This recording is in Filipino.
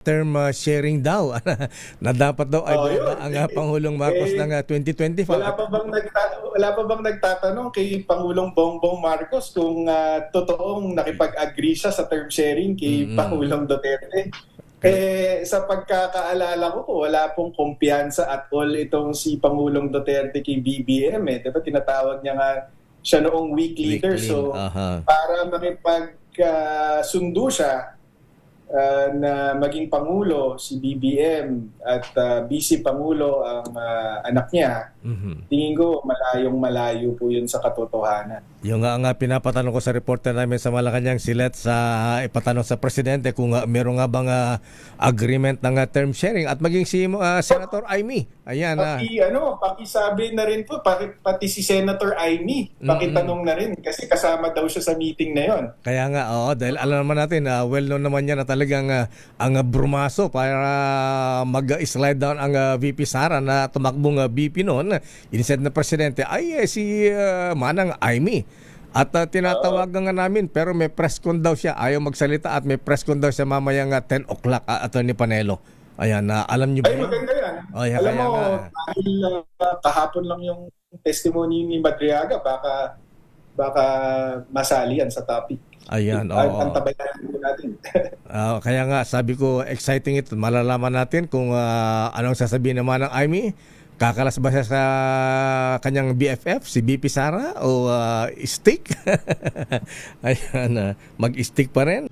term sharing daw na dapat daw ay Yun. ang Pangulong Marcos ng 2025. Wala pa bang nagtatanong kay Pangulong Bongbong Marcos kung totoong nakipag-agree siya sa term sharing kay Pangulong Duterte? Sa pagkakaalala ko, wala pong kumpiyansa at all itong si Pangulong Duterte kay BBM. Diba tinatawag niya nga siya noong week leader. So para makipagsundo siya na maging Pangulo si BBM at Vice Pangulo ang anak niya, tingin ko malayong-malayo po yun sa katotohanan. Yung nga pinapatanong ko sa reporter namin sa Malacanang, si Let's ipatanong sa Presidente kung meron nga bang agreement ng term sharing at maging si Senator Amy. Ayan. Pakisabi na rin po, pati si Senator Amy, pakitanong na rin kasi kasama daw siya sa meeting na yon. Kaya nga, dahil alam naman natin, well known naman niya na talagang ang brumaso para mag-slide down ang VP Sara na tumakbong VP noon, instead na Presidente, ay si Manang Amy. At tinatawagan nga namin pero may press con daw siya. Ayaw magsalita at may press con daw siya mamayang 10 o'clock, Attorney Panelo. Ayan, alam niyo ba? Ay, maganda yan. Alam mo, dahil kahapon lang yung testimony ni Madriaga, baka masali yan sa topic. Ayan, Antabayan natin. Kaya nga, sabi ko, exciting ito. Malalaman natin kung anong sasabihin naman ng Amy. Kakalas ba siya sa kanyang BFF, si BP Sara, o stick? Ayan, mag-stick pa rin.